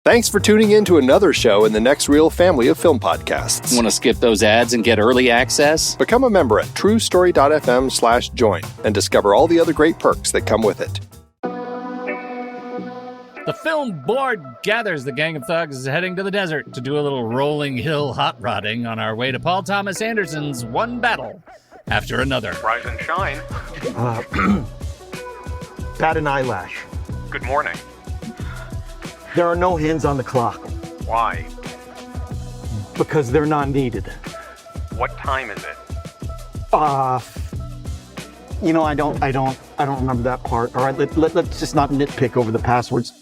Thanks for tuning in to another show in the Next Reel family of film podcasts. Want to skip those ads and get early access? Become a member at truestory.fm/join and discover all the other great perks that come with it. The film board gathers. The gang of thugs is heading to the desert to do a little rolling hill hot rodding on our way to Paul Thomas Anderson's One Battle After Another. Rise and shine. Bat an eyelash. Good morning. There are no hands on the clock Why? because they're not needed. What time is it? I don't remember that part. All right, let's just not nitpick over the passwords.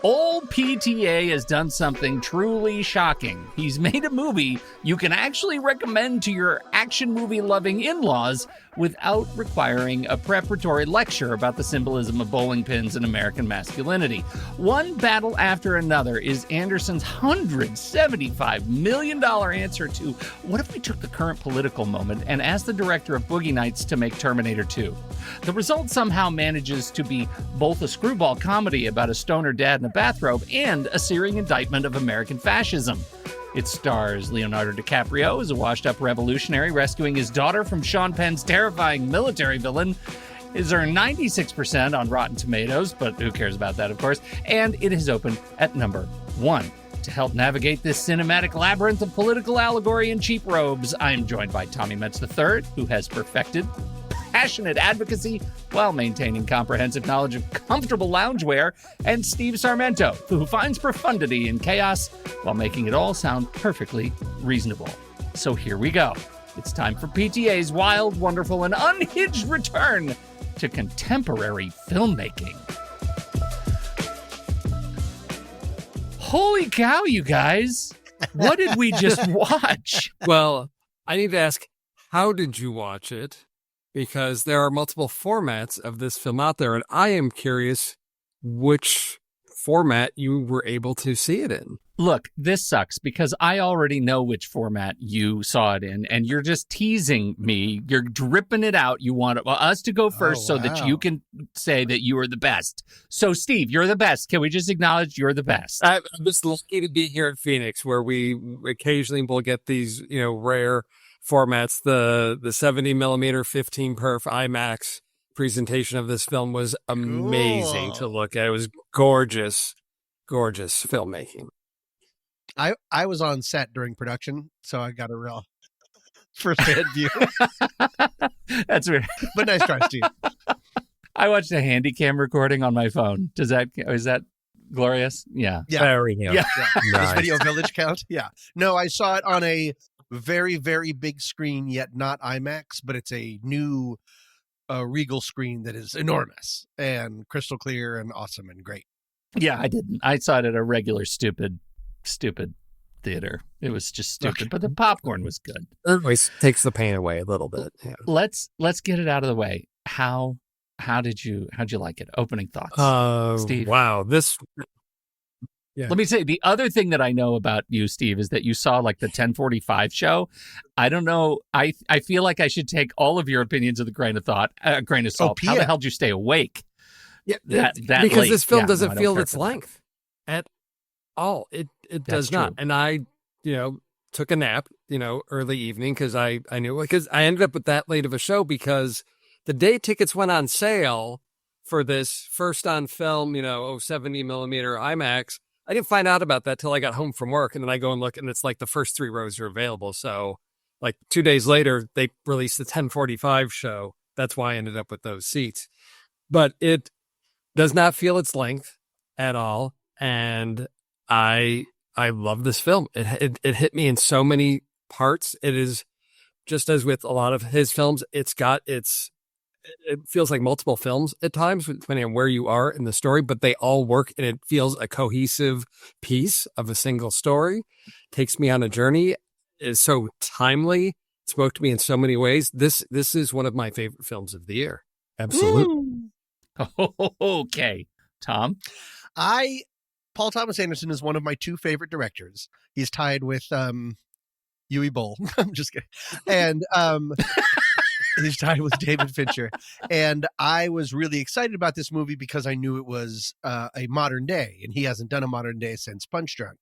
Old PTA has done something truly shocking. He's made a movie you can actually recommend to your action movie loving in-laws without requiring a preparatory lecture about the symbolism of bowling pins and American masculinity. One Battle After Another is Anderson's $175 million answer to what if we took the current political moment and asked the director of Boogie Nights to make Terminator 2. The result somehow manages to be both a screwball comedy about a stoner dad in a bathrobe and a searing indictment of American fascism. It stars Leonardo DiCaprio as a washed-up revolutionary rescuing his daughter from Sean Penn's terrifying military villain. It's earned 96% on Rotten Tomatoes, but who cares about that, of course, and it has opened at number 1. To help navigate this cinematic labyrinth of political allegory and cheap robes, I'm joined by Tommy Metz III, who has perfected passionate advocacy while maintaining comprehensive knowledge of comfortable loungewear, and Steve Sarmento, who finds profundity in chaos while making it all sound perfectly reasonable. So here we go. It's time for PTA's wild, wonderful, and unhinged return to contemporary filmmaking. Holy cow, you guys! What did we just watch? Well, I need to ask, how did you watch it? Because there are multiple formats of this film out there, and I am curious which format you were able to see it in. Look, this sucks because I already know which format you saw it in, and you're just teasing me. You're dripping it out. You want us to go first so that you can say that you are the best. So, Steve, you're the best. Can we just acknowledge you're the best? I'm just lucky to be here in Phoenix, where we occasionally will get these, rare formats. The 70 millimeter 15 perf IMAX presentation of this film was amazing to look at. It was gorgeous filmmaking. I was on set during production, so I got a real first-hand view. That's weird. But nice try, Steve. I watched a Handycam recording on my phone. Is that glorious? Yeah. Very good. Yeah. Nice. Does Video Village count? Yeah. No, I saw it on a very, very big screen, yet not IMAX, but it's a new Regal screen that is enormous and crystal clear and awesome and great. Yeah, I didn't. I saw it at a regular stupid theater. It was just stupid, but the popcorn was good. It always takes the pain away a little bit. Yeah. Let's get it out of the way. How'd you like it? Opening thoughts, Steve. Wow, Yeah. Let me say, the other thing that I know about you, Steve, is that you saw like the 1045 show. I don't know. I feel like I should take all of your opinions with a grain of salt. How the hell did you stay awake? Yeah, that because late? This film Yeah, doesn't no, feel its length at all. It does not. True. And I, took a nap, early evening because I knew, because I ended up with that late of a show because the day tickets went on sale for this first on film, 70 millimeter IMAX. I didn't find out about that till I got home from work, and then I go and look, and it's like the first 3 rows are available. So, like 2 days later, they released the 1045 show. That's why I ended up with those seats. But it does not feel its length at all, and I love this film. It hit me in so many parts. It is just as with a lot of his films. It feels like multiple films at times, depending on where you are in the story, but they all work and it feels a cohesive piece of a single story. Takes me on a journey. Is so timely. Spoke to me in so many ways. This is one of my favorite films of the year. Absolutely. Okay. Tom? Paul Thomas Anderson is one of my 2 favorite directors. He's tied with Uwe Boll. I'm just kidding. And His time with David Fincher. And I was really excited about this movie because I knew it was a modern day, and he hasn't done a modern day since Punch Drunk.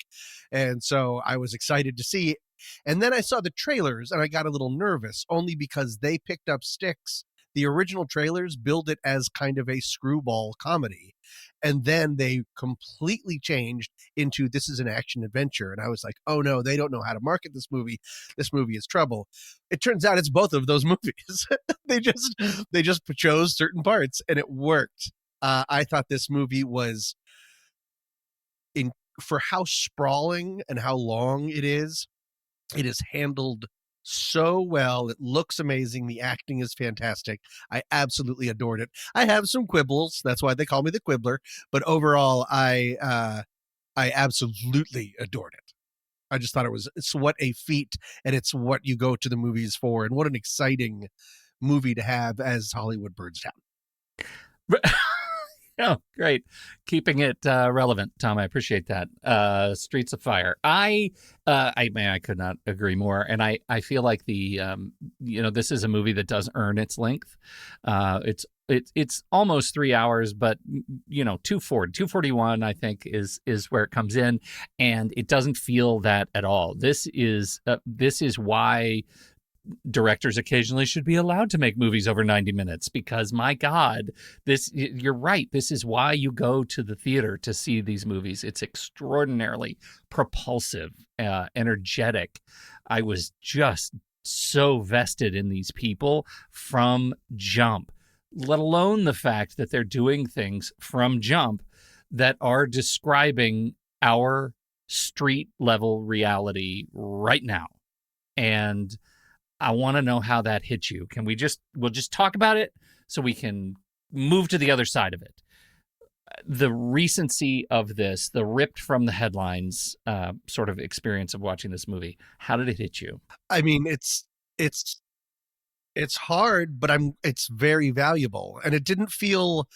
And so I was excited to see it. And then I saw the trailers and I got a little nervous, only because they picked up sticks. The original trailers billed it as kind of a screwball comedy. And then they completely changed into this is an action adventure. And I was like, oh no, they don't know how to market this movie. This movie is trouble. It turns out it's both of those movies. they just chose certain parts and it worked. I thought this movie was for how sprawling and how long it is handled so well. It looks amazing. The acting is fantastic. I absolutely adored it. I have some quibbles. That's why they call me the Quibbler. But overall, I absolutely adored it. I just thought it's what a feat, and it's what you go to the movies for, and what an exciting movie to have as Hollywood burns down. Oh, great. Keeping it relevant, Tom. I appreciate that. Streets of Fire. I could not agree more. And I feel like this is a movie that does earn its length. It's almost 3 hours, but 241, I think is where it comes in. And it doesn't feel that at all. This is why directors occasionally should be allowed to make movies over 90 minutes, because my God, you're right. This is why you go to the theater to see these movies. It's extraordinarily propulsive, energetic. I was just so vested in these people from jump, let alone the fact that they're doing things from jump that are describing our street level reality right now. And I want to know how that hit you. We'll just talk about it so we can move to the other side of it. The recency of this, the ripped from the headlines sort of experience of watching this movie. How did it hit you? I mean, it's hard, but it's very valuable. And it didn't feel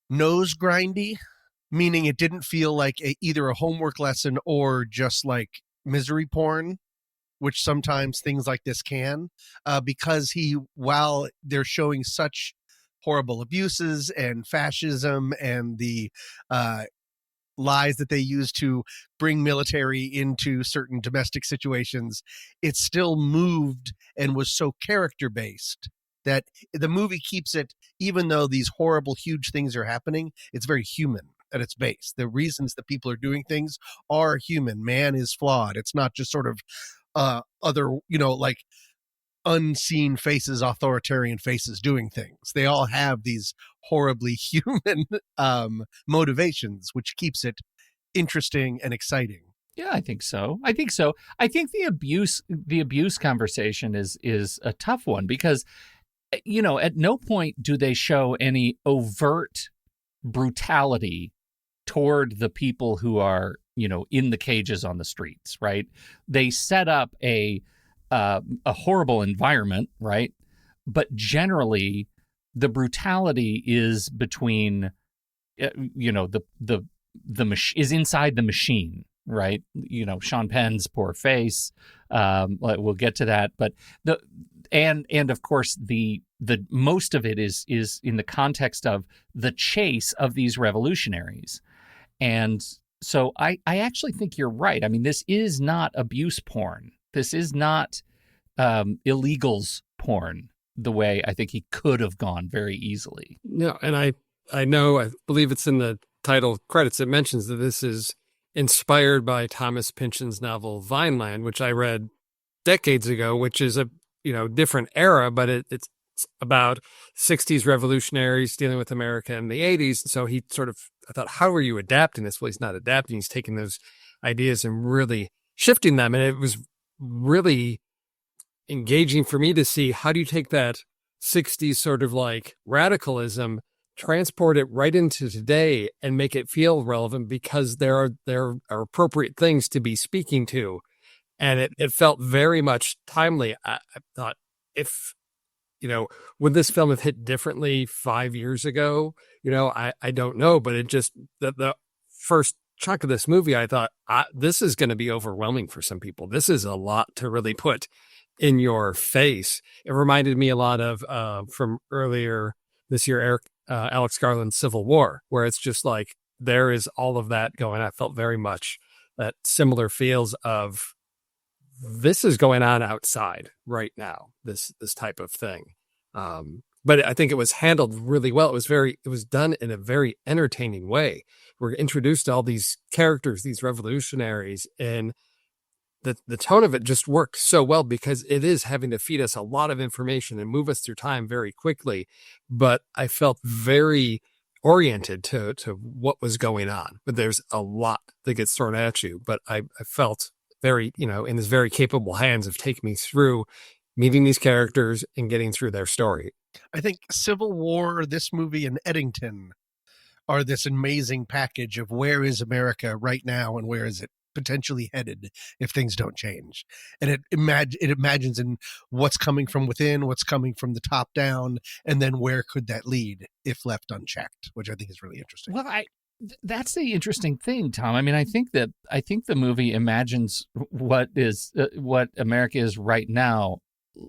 nose grindy, meaning it didn't feel like either a homework lesson or just like misery porn, which sometimes things like this can, because while they're showing such horrible abuses and fascism and the lies that they use to bring military into certain domestic situations, it still moved and was so character-based that the movie keeps it, even though these horrible, huge things are happening, it's very human at its base. The reasons that people are doing things are human. Man is flawed. It's not just sort of other, like unseen faces, authoritarian faces doing things. They all have these horribly human motivations, which keeps it interesting and exciting. Yeah, I think so. I think the abuse conversation is a tough one because, at no point do they show any overt brutality toward the people who are, in the cages on the streets, right? They set up a horrible environment, right? But generally, the brutality is between, is inside the machine, right? Sean Penn's poor face. We'll get to that, but and of course the most of it is in the context of the chase of these revolutionaries, and so I actually think you're right. I mean, this is not abuse porn. This is not illegals porn the way I think he could have gone very easily. No, and I believe it's in the title credits. It mentions that this is inspired by Thomas Pynchon's novel Vineland, which I read decades ago, which is a different era, but it's about 60s revolutionaries dealing with America in the 80s. So I thought, how are you adapting this? Well, he's not adapting. He's taking those ideas and really shifting them. And it was really engaging for me to see, how do you take that 60s sort of like radicalism, transport it right into today and make it feel relevant, because there are appropriate things to be speaking to. And it felt very much timely. I thought, would this film have hit differently 5 years ago? I don't know, but it just, the first chunk of this movie, I thought, this is going to be overwhelming for some people. This is a lot to really put in your face. It reminded me a lot of from earlier this year, Alex Garland's Civil War, where it's just like there is all of that going. I felt very much that similar feels of this is going on outside right now, this type of thing. But I think it was handled really well. It was done in a very entertaining way. We're introduced to all these characters, these revolutionaries, and the tone of it just worked so well because it is having to feed us a lot of information and move us through time very quickly. But I felt very oriented to what was going on. But there's a lot that gets thrown at you. But I felt very, in his very capable hands of taking me through meeting these characters and getting through their story. I think Civil War, this movie, and Eddington are this amazing package of where is America right now and where is it potentially headed if things don't change. And it imagines in what's coming from within, what's coming from the top down, and then where could that lead if left unchecked, which I think is really interesting. Well, that's the interesting thing, Tom. I mean, I think the movie imagines what America is right now.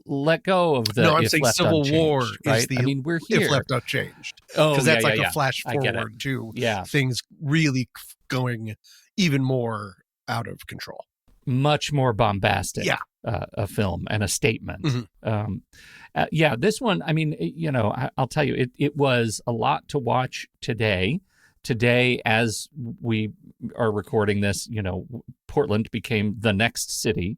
Let go of the. No, I'm saying Civil War right? is the. I mean, we're here if left unchanged. Oh, because that's a flash forward to things really going even more out of control. Much more bombastic. A film and a statement. Mm-hmm. This one. I mean, I'll tell you, it was a lot to watch today. Today, as we are recording this, Portland became the next city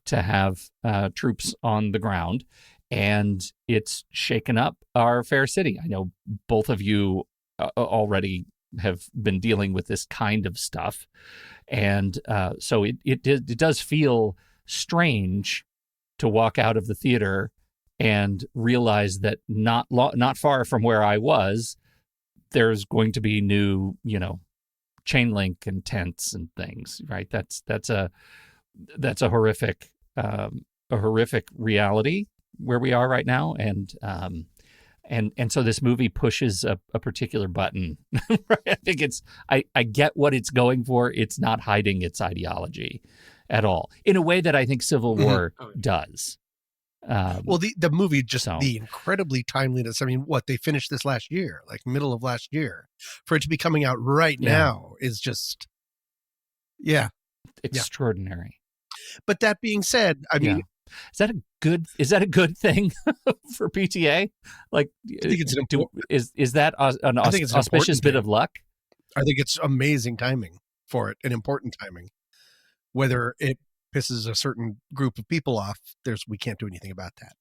to have troops on the ground, and it's shaken up our fair city. I know both of you already have been dealing with this kind of stuff, and so it does feel strange to walk out of the theater and realize that not far from where I was, there's going to be new, chain link and tents and things, right? That's a horrific reality where we are right now, and so this movie pushes a particular button. Right? I think I get what it's going for. It's not hiding its ideology at all in a way that I think Civil War does. Well, the movie the incredibly timeliness. I mean, they finished this last year, like middle of last year, for it to be coming out right now is just, extraordinary. But that being said, I mean, is that a good thing for PTA? Like, I think it's is that an auspicious bit of luck? I think it's amazing timing for it, and important timing. Whether it pisses a certain group of people off, we can't do anything about that.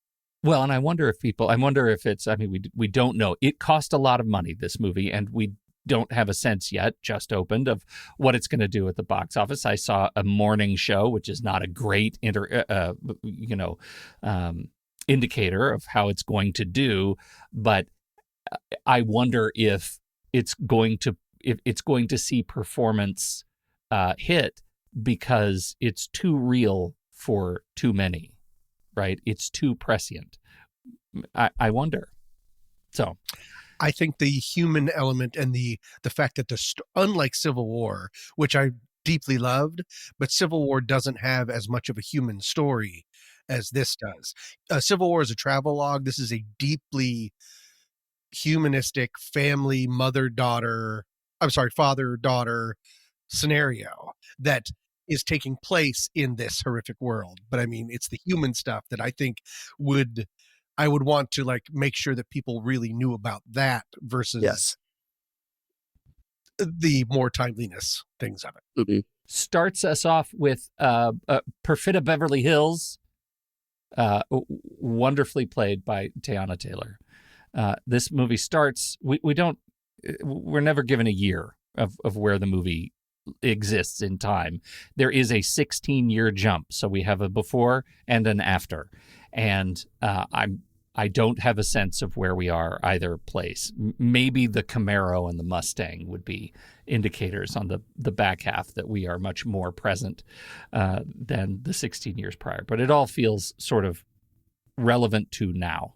Well, and I wonder if it's, I mean, we don't know. It cost a lot of money, this movie, and we don't have a sense yet, just opened, of what it's going to do at the box office. I saw a morning show, which is not a great indicator of how it's going to do, but I wonder if it's going to see performance hit because it's too real for too many, right? It's too prescient. I wonder. So I think the human element and the fact that unlike Civil War, which I deeply loved, but Civil War doesn't have as much of a human story as this does. Civil War is a travelogue. This is a deeply humanistic family, father-daughter scenario that is taking place in this horrific world. But I mean, it's the human stuff that I think I would want to make sure that people really knew about that versus the more timeliness things of it. Mm-hmm. Starts us off with Perfida Beverly Hills, wonderfully played by Teyana Taylor. This movie starts, we're never given a year of where the movie exists in time. There is a 16-year jump, so we have a before and an after, and I don't have a sense of where we are either place. Maybe the Camaro and the Mustang would be indicators on the back half that we are much more present than the 16 years prior, but it all feels sort of relevant to now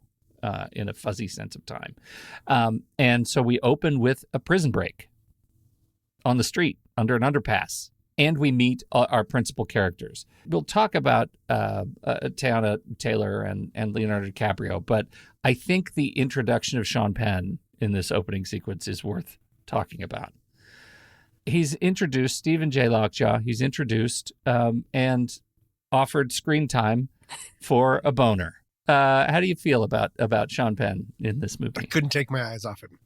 in a fuzzy sense of time. And so we open with a prison break on the street under an underpass. and we meet our principal characters. We'll talk about Teyana Taylor and Leonardo DiCaprio, but I think the introduction of Sean Penn in this opening sequence is worth talking about. He's introduced, Stephen J. Lockjaw, he's introduced and offered screen time for a boner. How do you feel about Sean Penn in this movie? I couldn't take my eyes off him.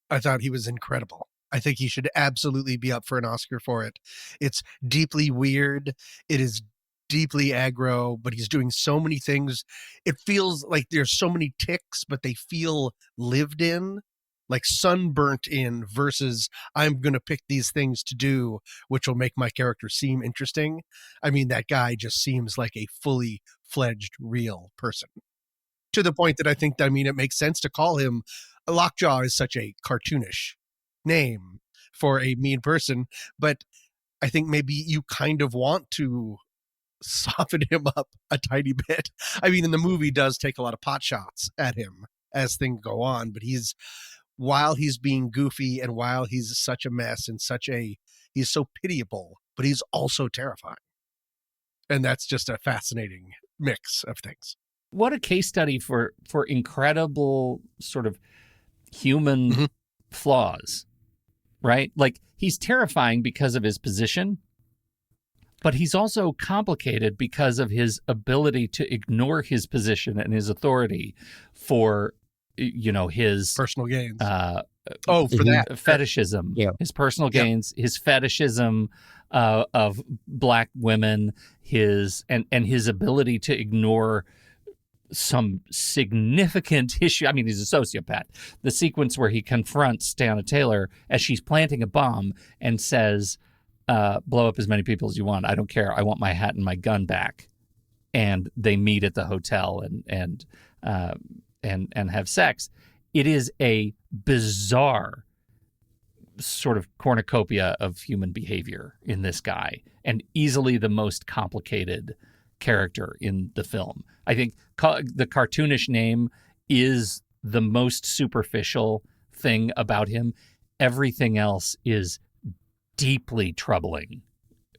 I thought he was incredible. I think he should absolutely be up for an Oscar for it. It's deeply weird. It is deeply aggro, but he's doing so many things. It feels like there's so many ticks, but they feel lived in, like sunburnt in, versus I'm going to pick these things to do, which will make my character seem interesting. I mean, that guy just seems like a fully fledged real person, to the point that I think, it makes sense to call him Lockjaw. Is such a cartoonish name for a mean person, but I think maybe you kind of want to soften him up a tiny bit. I mean, in the movie does take a lot of pot shots at him as things go on, but while he's being goofy and while he's such a mess and he's so pitiable, but he's also terrifying. And that's just a fascinating mix of things. What a case study for incredible sort of human flaws, right? Like, he's terrifying because of his position, but he's also complicated because of his ability to ignore his position and his authority for, his personal gains. For that fetishism, his personal gains, his fetishism of black women, his ability to ignore some significant issue. I mean, he's a sociopath. The sequence where he confronts Teyana Taylor as she's planting a bomb and says, blow up as many people as you want. I don't care. I want my hat and my gun back. And they meet at the hotel and have sex. It is a bizarre sort of cornucopia of human behavior in this guy, and easily the most complicated character in the film. I think the cartoonish name is the most superficial thing about him. Everything else is deeply troubling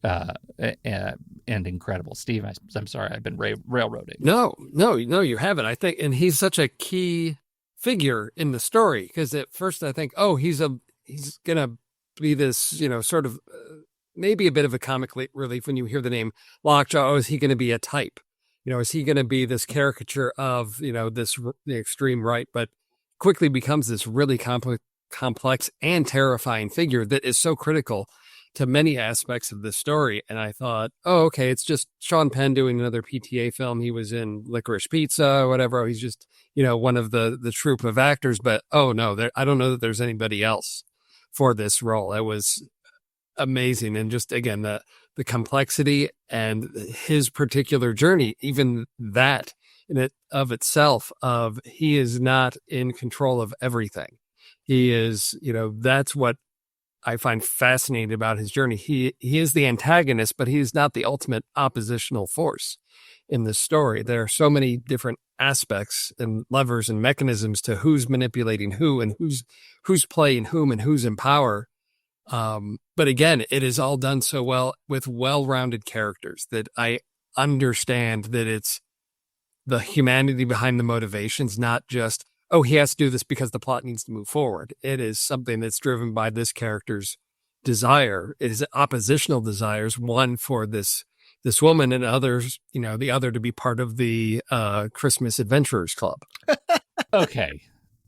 and incredible. Steve, I'm sorry, I've been railroading. No, you haven't. I think, and he's such a key figure in the story, because at first I think, he's gonna be this, sort of maybe a bit of a comic relief when you hear the name Lockjaw. Is he going to be a type? Is he going to be this caricature of, the extreme right, but quickly becomes this really complex and terrifying figure that is so critical to many aspects of the story. And I thought, okay, it's just Sean Penn doing another PTA film. He was in Licorice Pizza or whatever. He's just, one of the troupe of actors. But, no, I don't know that there's anybody else for this role. It was amazing. And just, again, the complexity and his particular journey, even that in it of itself, of he is not in control of everything. He is, that's what I find fascinating about his journey. He is the antagonist, but he is not the ultimate oppositional force in this story. There are so many different aspects and levers and mechanisms to who's manipulating who and who's playing whom and who's in power. But again, it is all done so well with well-rounded characters that I understand that it's the humanity behind the motivations, not just, he has to do this because the plot needs to move forward. It is something that's driven by this character's desire. It is oppositional desires, one for this woman and others, the other to be part of the Christmas Adventurers Club. Okay.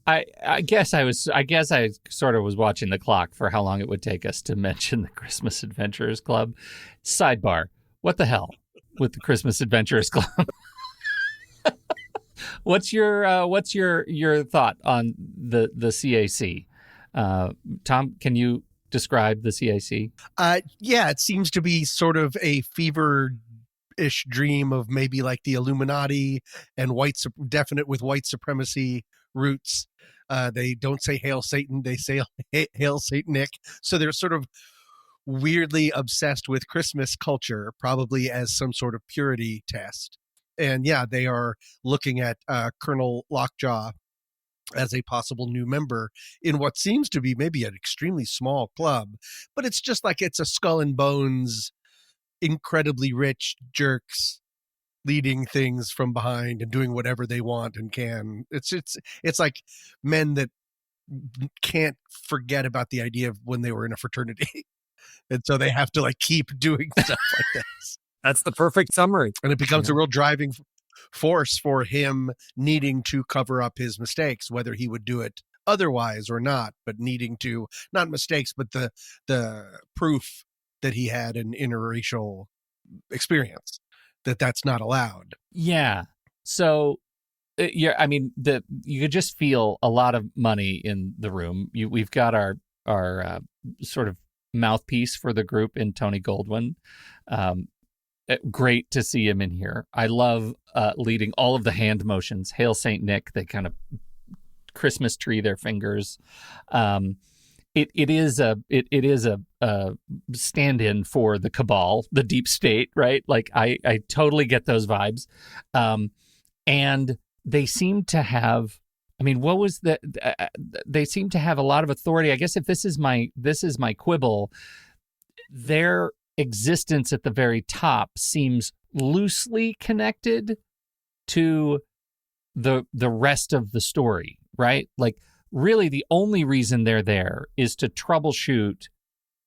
I guess I sort of was watching the clock for how long it would take us to mention the Christmas Adventurers Club. Sidebar. What the hell with the Christmas Adventurers Club? What's your thought on the CAC? Tom, can you describe the CAC? It seems to be sort of a fever-ish dream of maybe like the Illuminati and definite with white supremacy roots. They don't say Hail Satan, they say Hail Saint Nick. So they're sort of weirdly obsessed with Christmas culture, probably as some sort of purity test. And they are looking at Colonel Lockjaw as a possible new member in what seems to be maybe an extremely small club, but it's just like it's a skull and bones, incredibly rich jerks leading things from behind and doing whatever they want and can. It's like men that can't forget about the idea of when they were in a fraternity. And so they have to like keep doing stuff like this. That's the perfect summary. And it becomes a real driving force for him needing to cover up his mistakes, whether he would do it otherwise or not, but needing to, not mistakes, but the proof that he had an interracial experience, that's not allowed. Yeah. So, I mean, you could just feel a lot of money in the room. We've got our sort of mouthpiece for the group in Tony Goldwyn. Great to see him in here. I love leading all of the hand motions. Hail Saint Nick. They kind of Christmas tree their fingers. It is a stand-in for the cabal, the deep state, right? Like I totally get those vibes. And they seem to have, I mean, what was they seem to have a lot of authority. I guess if this is my quibble, their existence at the very top seems loosely connected to the rest of the story, right? Like really the only reason they're there is to troubleshoot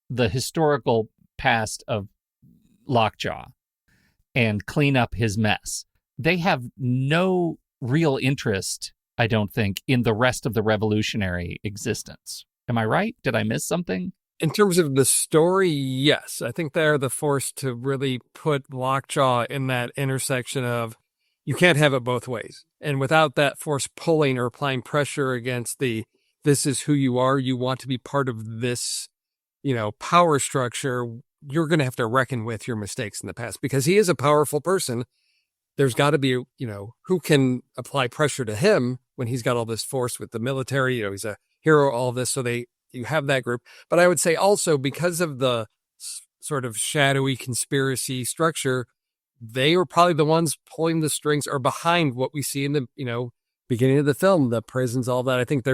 the historical past of Lockjaw and clean up his mess. They have no real interest, I don't think, in the rest of the revolutionary existence. Am I right? Did I miss something? In terms of the story, yes. I think they're the force to really put Lockjaw in that intersection of you can't have it both ways. And without that force pulling or applying pressure against this is who you are, you want to be part of this, power structure, you're going to have to reckon with your mistakes in the past because he is a powerful person. There's got to be, who can apply pressure to him when he's got all this force with the military, he's a hero, all this. So you have that group. But I would say also because of the sort of shadowy conspiracy structure, they were probably the ones pulling the strings or behind what we see in the, beginning of the film, the prisons, all that. I think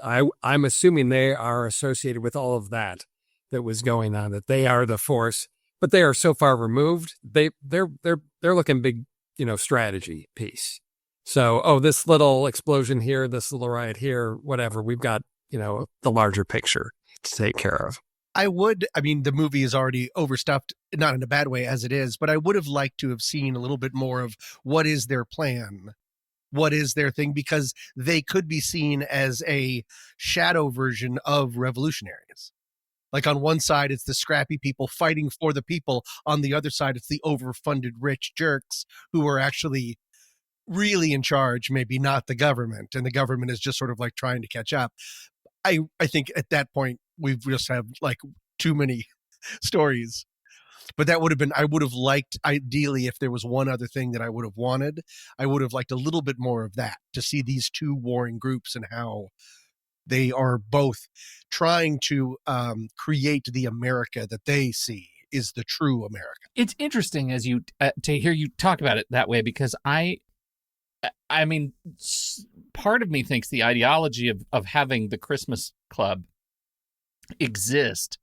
I'm assuming they are associated with all of that was going on, that they are the force, but they are so far removed. They're looking big, strategy piece. So, this little explosion here, this little riot here, whatever, we've got, the larger picture to take care of. The movie is already overstuffed, not in a bad way as it is, but I would have liked to have seen a little bit more of what is their plan? What is their thing? Because they could be seen as a shadow version of revolutionaries. Like on one side, it's the scrappy people fighting for the people. On the other side, it's the overfunded rich jerks who are actually really in charge, maybe not the government. And the government is just sort of like trying to catch up. I think at that point, we've just have like too many stories. But that would have been, I would have liked, ideally, if there was one other thing that I would have wanted, I would have liked a little bit more of that, to see these two warring groups and how they are both trying to create the America that they see is the true America. It's interesting as you to hear you talk about it that way, because I mean, part of me thinks the ideology of having the Christmas Club exist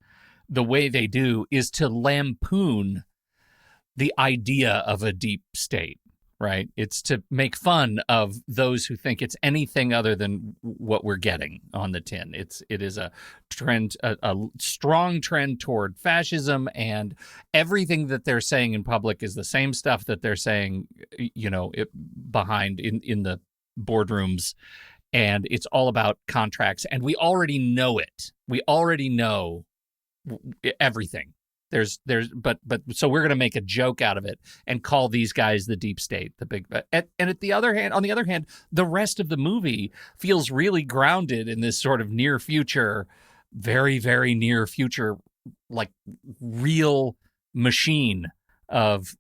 the way they do is to lampoon the idea of a deep state, right? It's to make fun of those who think it's anything other than what we're getting on the tin. It is a trend, a strong trend toward fascism, and everything that they're saying in public is the same stuff that they're saying, behind in the boardrooms. And it's all about contracts, and we already know it. We already know everything. But so we're going to make a joke out of it and call these guys the deep state, the big. And on the other hand, the rest of the movie feels really grounded in this sort of near future, very, very near future, like real machine of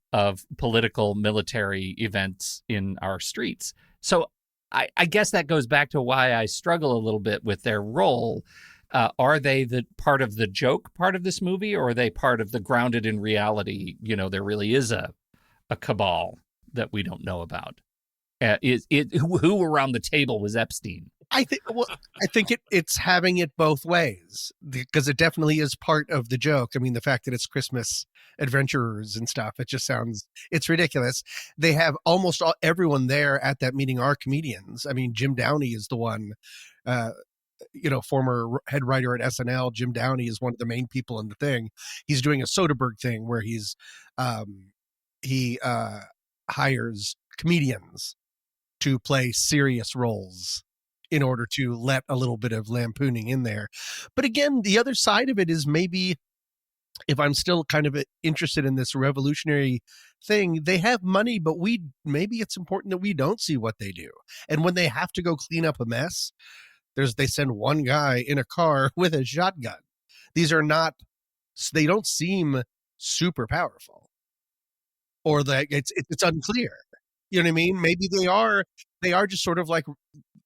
political military events in our streets. So I guess that goes back to why I struggle a little bit with their role. Are they the part of the joke part of this movie, or are they part of the grounded in reality? There really is a cabal that we don't know about. Who around the table was Epstein? I think it's having it both ways, because it definitely is part of the joke. I mean, the fact that it's Christmas adventurers and stuff, it's ridiculous. They have almost everyone there at that meeting are comedians. I mean, Jim Downey is the one, former head writer at SNL. Jim Downey is one of the main people in the thing. He's doing a Soderbergh thing where he hires comedians to play serious roles in order to let a little bit of lampooning in there. But again, the other side of it is, maybe if I'm still kind of interested in this revolutionary thing, they have money, but maybe it's important that we don't see what they do. And when they have to go clean up a mess, they send one guy in a car with a shotgun. They don't seem super powerful, or like it's unclear. You know what I mean? Maybe they are just sort of like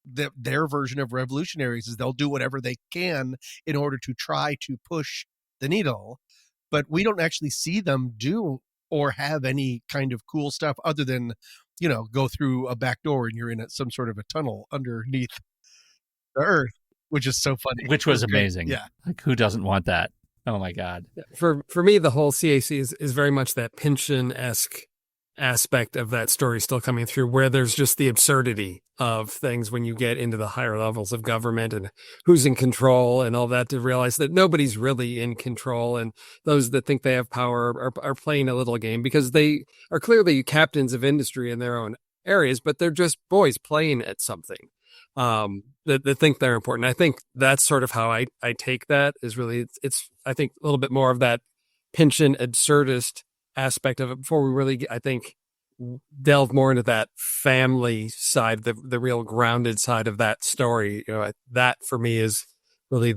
their version of revolutionaries, is they'll do whatever they can in order to try to push the needle, but we don't actually see them do or have any kind of cool stuff other than, go through a back door and you're in some sort of a tunnel underneath the earth, which is so funny. Which was amazing. Yeah. Like, who doesn't want that? Oh my God. For me, the whole CAC is very much that Pynchon-esque aspect of that story still coming through, where there's just the absurdity of things when you get into the higher levels of government and who's in control and all that, to realize that nobody's really in control, and those that think they have power are playing a little game, because they are clearly captains of industry in their own areas, but they're just boys playing at something that think they're important. I think that's sort of how I take that, is really it's I think a little bit more of that Pynchon absurdist aspect of it before we really, I think, delve more into that family side, the real grounded side of that story. That for me is really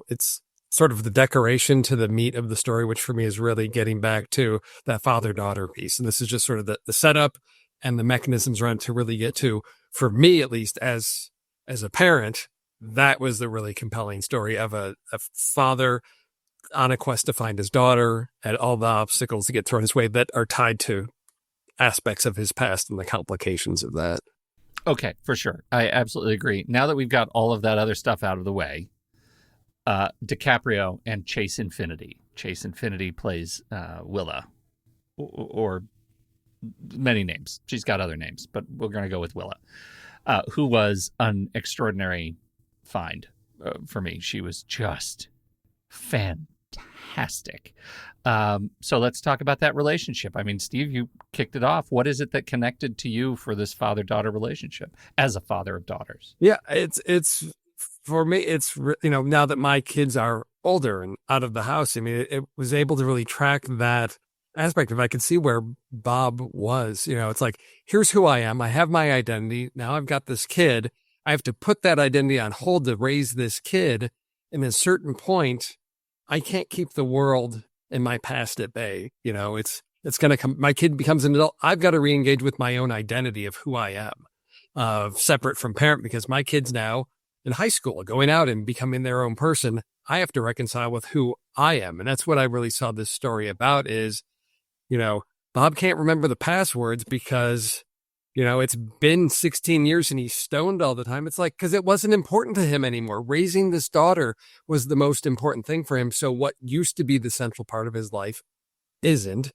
it's sort of the decoration to the meat of the story, which for me is really getting back to that father-daughter piece. And this is just sort of the setup and the mechanisms around to really get to, for me at least, as a parent, that was the really compelling story of a father on a quest to find his daughter, and all the obstacles that get thrown his way that are tied to aspects of his past and the complications of that. Okay, for sure. I absolutely agree. Now that we've got all of that other stuff out of the way, DiCaprio and Chase Infinity. Chase Infinity plays Willa, or many names. She's got other names, but we're going to go with Willa, who was an extraordinary find for me. She was just fantastic. So let's talk about that relationship. I mean, Steve, you kicked it off. What is it that connected to you for this father-daughter relationship as a father of daughters? Yeah, it's for me, it's, now that my kids are older and out of the house, I mean, it was able to really track that aspect of, I could see where Bob was. It's like, here's who I am. I have my identity. Now I've got this kid. I have to put that identity on hold to raise this kid. And at a certain point, I can't keep the world and my past at bay. It's going to come. My kid becomes an adult. I've got to re-engage with my own identity of who I am, separate from parent, because my kid's now in high school, going out and becoming their own person. I have to reconcile with who I am. And that's what I really saw this story about is, Bob can't remember the passwords because, it's been 16 years and he's stoned all the time. It's like, because it wasn't important to him anymore. Raising this daughter was the most important thing for him. So what used to be the central part of his life isn't.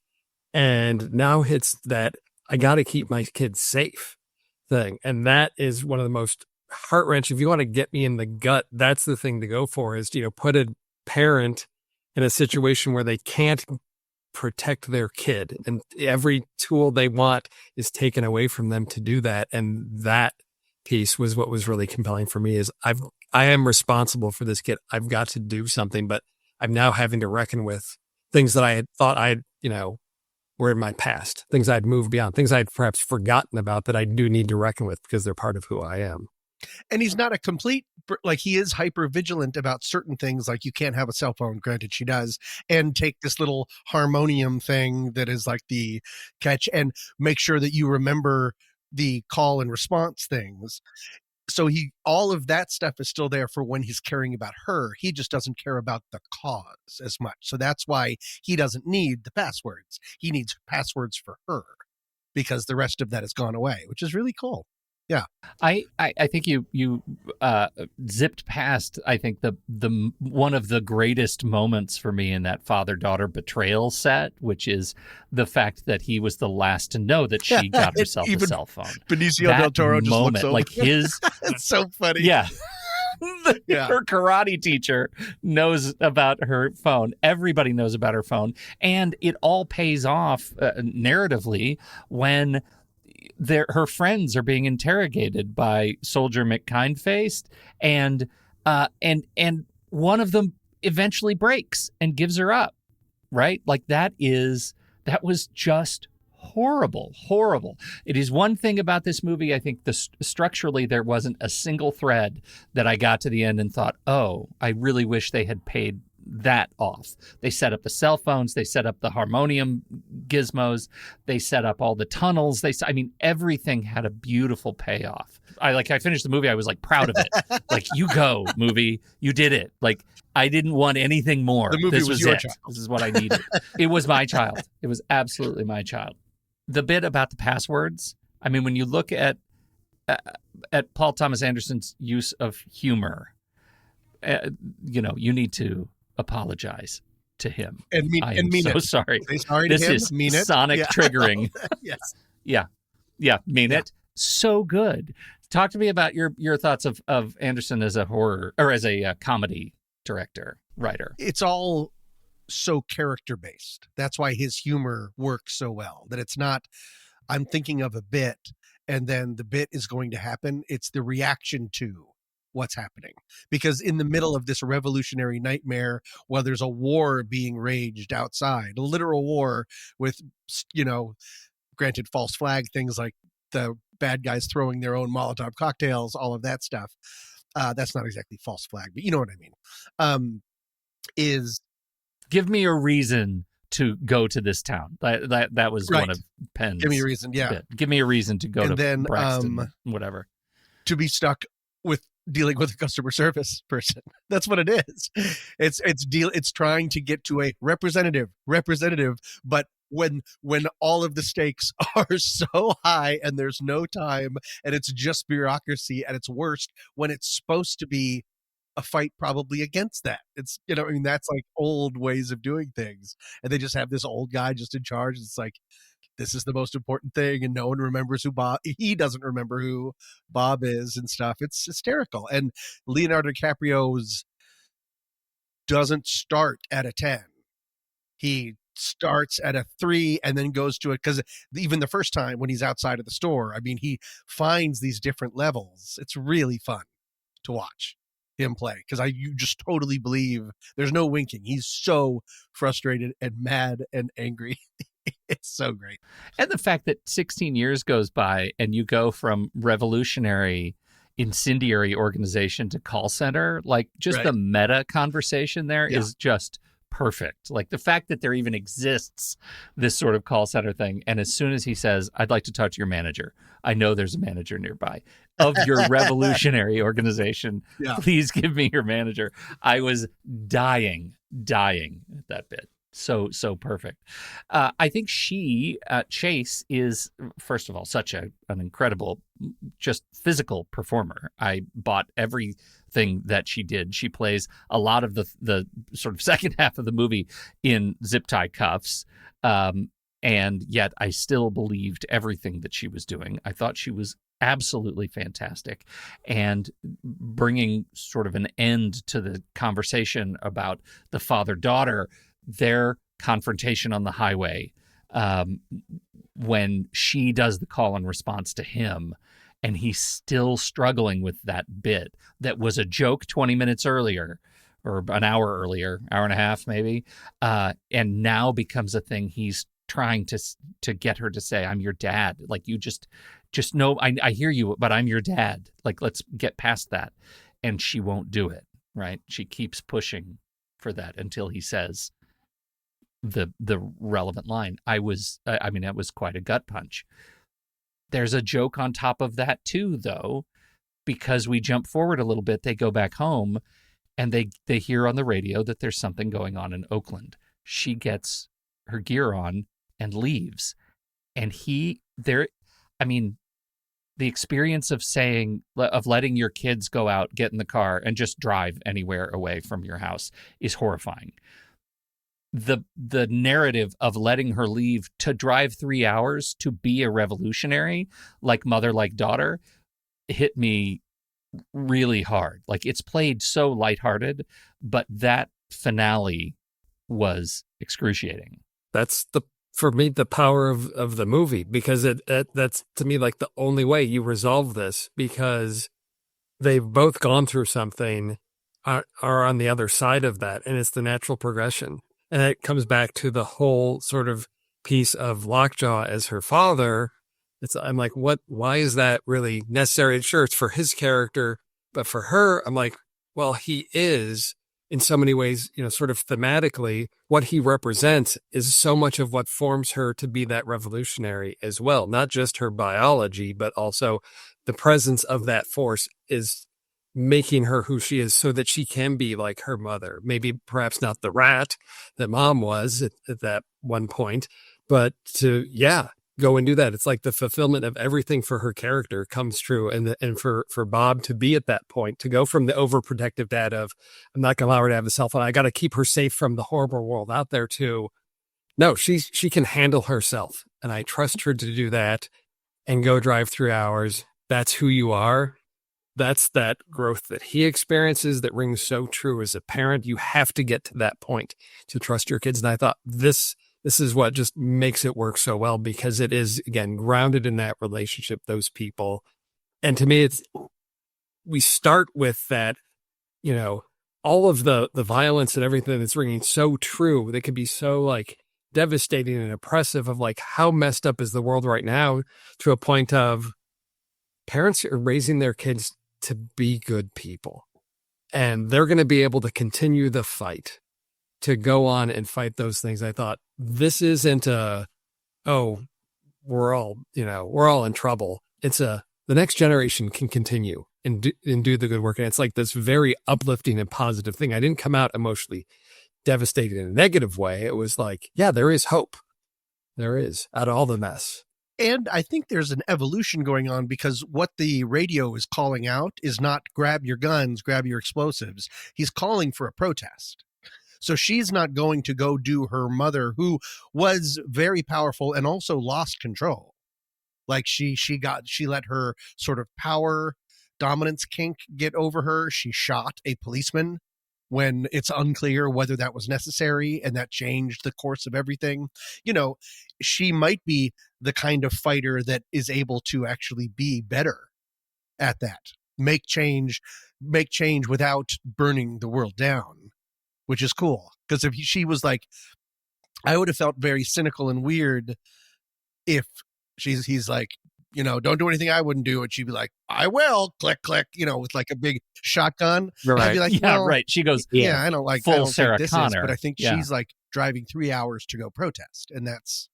And now it's that I got to keep my kids safe thing. And that is one of the most heart-wrenching. If you want to get me in the gut, that's the thing to go for, is, put a parent in a situation where they can't protect their kid, and every tool they want is taken away from them to do that. And that piece was what was really compelling for me, is I am responsible for this kid. I've got to do something, but I'm now having to reckon with things that I had thought were in my past, things I'd moved beyond, things I'd perhaps forgotten about that I do need to reckon with because they're part of who I am. And he's not a complete, like, he is hyper vigilant about certain things, like you can't have a cell phone, granted she does, and take this little harmonium thing that is like the catch, and make sure that you remember the call and response things. So all of that stuff is still there for when he's caring about her. He just doesn't care about the cause as much. So that's why he doesn't need the passwords. He needs passwords for her, because the rest of that has gone away, which is really cool. I think you zipped past, I think, the one of the greatest moments for me in that father-daughter betrayal set, which is the fact that he was the last to know that she got herself a cell phone. Benicio That del Toro just moment, looks over. like his It's so funny. yeah. Yeah. Her karate teacher knows about her phone. Everybody knows about her phone. And it all pays off narratively when her friends are being interrogated by Soldier McKindfaced, and one of them eventually breaks and gives her up, right? Like that was just horrible. It is one thing about this movie. I think structurally there wasn't a single thread that I got to the end and thought, oh, I really wish they had paid that off. They set up the cell phones, they set up the harmonium gizmos, they set up all the tunnels. Everything had a beautiful payoff. I finished the movie, I was like proud of it. Like, you go, movie, you did it. Like, I didn't want anything more. The movie this was was your it. child. This is what I needed. It was my child. It was absolutely my child. The bit about the passwords, I mean, when you look at Paul Thomas Anderson's use of humor, you need to apologize to him. And mean so it. sorry. Say sorry This to him. is Mean it. sonic triggering. Yes. Yeah, mean it. So good. Talk to me about your thoughts of Anderson as a horror or as a comedy director, writer. It's all so character based. That's why his humor works so well. That it's not, I'm thinking of a bit and then the bit is going to happen. It's the reaction to what's happening. Because in the middle of this revolutionary nightmare, while there's a war being raged outside, a literal war with, granted false flag things like the bad guys throwing their own Molotov cocktails, all of that stuff. That's not exactly false flag, but you know what I mean. Give me a reason to go to this town. That was right. One of Penn's. Give me a reason, yeah. Bit. Give me a reason to go and to then, Braxton, whatever. To be stuck with dealing with a customer service person. That's what it is. It's trying to get to a representative, but when all of the stakes are so high and there's no time and it's just bureaucracy at its worst, when it's supposed to be a fight probably against that. It's, that's like old ways of doing things. And they just have this old guy just in charge. It's like, this is the most important thing. And no one remembers he doesn't remember who Bob is and stuff. It's hysterical. And Leonardo DiCaprio's doesn't start at a 10. He starts at a 3 and then goes to it. Because even the first time when he's outside of the store, he finds these different levels. It's really fun to watch him play, because you just totally believe there's no winking. He's so frustrated and mad and angry. It's so great. And the fact that 16 years goes by and you go from revolutionary incendiary organization to call center, like just right. The meta conversation there is just perfect. Like the fact that there even exists this sort of call center thing. And as soon as he says, I'd like to talk to your manager, I know there's a manager nearby of your revolutionary organization. Yeah. Please give me your manager. I was dying at that bit. So perfect. I think Chase is, first of all, such an incredible, just physical performer. I bought everything that she did. She plays a lot of the sort of second half of the movie in zip tie cuffs. And yet I still believed everything that she was doing. I thought she was absolutely fantastic, and bringing sort of an end to the conversation about the father-daughter, their confrontation on the highway, when she does the call in response to him, and he's still struggling with that bit that was a joke 20 minutes earlier, or an hour earlier, hour and a half maybe, and now becomes a thing he's trying to get her to say, I'm your dad. Like, you just know, I hear you, but I'm your dad. Like, let's get past that. And she won't do it, right? She keeps pushing for that until he says the relevant line. That was quite a gut punch. There's a joke on top of that too, though, because we jump forward a little bit. They go back home and they hear on the radio that there's something going on in Oakland. She gets her gear on and leaves. And the experience of letting your kids go out, get in the car, and just drive anywhere away from your house is horrifying. The narrative of letting her leave to drive 3 hours to be a revolutionary, like mother, like daughter, hit me really hard. Like, it's played so lighthearted, but that finale was excruciating. That's for me, the power of the movie, because that's to me like the only way you resolve this, because they've both gone through something, are on the other side of that, and it's the natural progression. And it comes back to the whole sort of piece of Lockjaw as her father. I'm like, why is that really necessary? Sure, it's for his character, but for her, I'm like, well, he is in so many ways, sort of thematically, what he represents is so much of what forms her to be that revolutionary as well. Not just her biology, but also the presence of that force is making her who she is so that she can be like her mother. Maybe perhaps not the rat that mom was at that one point, but to, go and do that. It's like the fulfillment of everything for her character comes true. And for Bob to be at that point, to go from the overprotective dad of, I'm not going to allow her to have a cell phone, I got to keep her safe from the horrible world out there, to, no, she can handle herself. And I trust her to do that and go drive 3 hours. That's who you are. That's that growth that he experiences that rings so true as a parent. You have to get to that point to trust your kids. And I thought this is what just makes it work so well, because it is, again, grounded in that relationship, those people. And to me, we start with that, all of the violence and everything that's ringing so true. That could be so like devastating and oppressive, of like, how messed up is the world right now, to a point of parents are raising their kids to be good people, and they're going to be able to continue the fight, to go on and fight those things. I thought, this isn't we're all in trouble. It's the next generation can continue and do the good work. And it's like this very uplifting and positive thing. I didn't come out emotionally devastated in a negative way. It was like, yeah, there is hope. There is, out of all the mess. And I think there's an evolution going on, because what the radio is calling out is not grab your guns, grab your explosives. He's calling for a protest. So she's not going to go do her mother, who was very powerful and also lost control. Like she let her sort of power dominance kink get over her. She shot a policeman when it's unclear whether that was necessary, and that changed the course of everything. She might be the kind of fighter that is able to actually be better at that. Make change without burning the world down, which is cool. Because if she was like, I would have felt very cynical and weird if he's like, don't do anything I wouldn't do. And she'd be like, I will, click, click, with like a big shotgun. Right. I'd be like, yeah, right. She goes, I don't like full Sarah Connor. But I think she's like driving 3 hours to go protest. And that's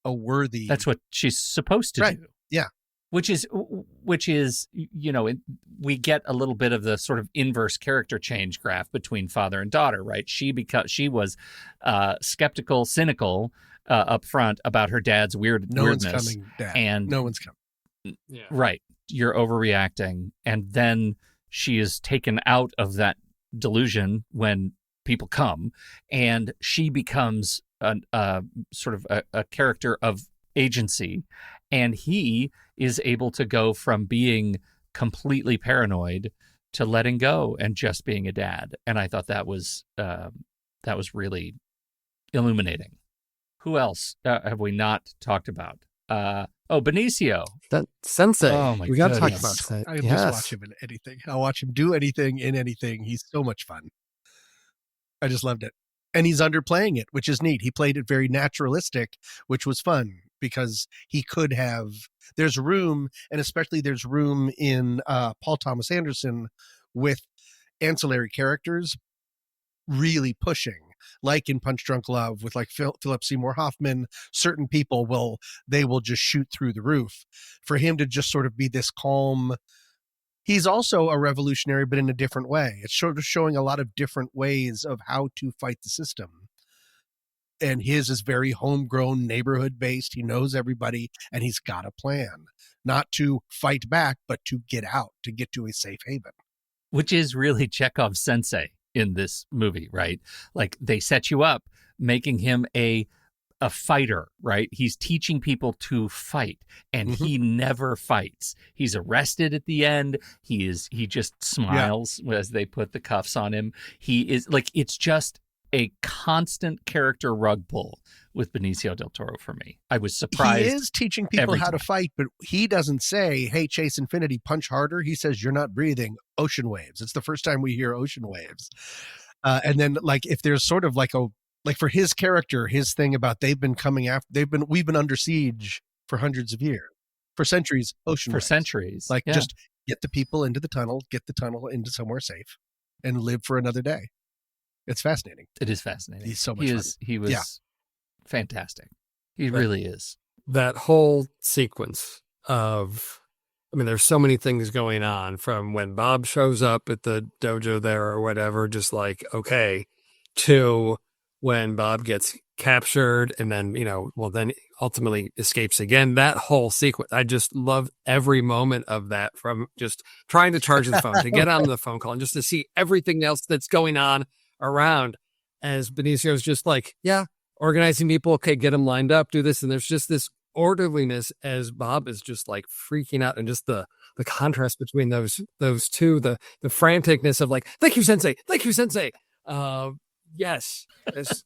a worthy. That's what she's supposed to do. Yeah. Which is, we get a little bit of the sort of inverse character change graph between father and daughter, right? She was skeptical, cynical up front about her dad's weirdness. No one's coming, Dad. And no one's coming. Yeah. Right. You're overreacting. And then she is taken out of that delusion when people come, and she becomes sort of a character of agency. And he is able to go from being completely paranoid to letting go and just being a dad. And I thought that was really illuminating. Who else have we not talked about? Benicio. That Sensei. Oh my we got to talk goodness. about Sensei. I just watch him in anything. I'll watch him do anything in anything. He's so much fun. I just loved it. And he's underplaying it, which is neat. He played it very naturalistic, which was fun, because he could have, there's room, and especially there's room in Paul Thomas Anderson with ancillary characters really pushing, like in Punch Drunk Love with like Philip Seymour Hoffman. Certain people will just shoot through the roof. For him to just sort of be this calm, he's also a revolutionary, but in a different way. It's sort of showing a lot of different ways of how to fight the system. and his is very homegrown, neighborhood based. He knows everybody, and he's got a plan, not to fight back, but to get out, to get to a safe haven. Which is really Chekhov's Sensei in this movie, right? Like they set you up, making him a fighter, right? He's teaching people to fight, and he never fights. He's arrested at the end. He just smiles as they put the cuffs on him. He is like, it's just a constant character rug pull with Benicio del Toro for me. I was surprised. He is teaching people how to fight, but he doesn't say, hey, Chase Infinity, punch harder. He says, you're not breathing. Ocean waves. It's the first time we hear ocean waves. And then like, if there's sort of like for his character, his thing about we've been under siege for hundreds of years, for centuries, ocean waves. Centuries. Like just get the people into the tunnel, get the tunnel into somewhere safe, and live for another day. It's fascinating. It is fascinating. He's so much fun. He was fantastic. He really is. That whole sequence of, I mean, there's so many things going on from when Bob shows up at the dojo there or whatever, just like, okay, to when Bob gets captured and then, then ultimately escapes again. That whole sequence, I just love every moment of that, from just trying to charge the phone, to get on the phone call, and just to see everything else that's going on around, as Benicio's just like, organizing people, okay, get them lined up, do this. And there's just this orderliness as Bob is just like freaking out, and just the contrast between those two, the franticness of like, thank you, Sensei. Yes.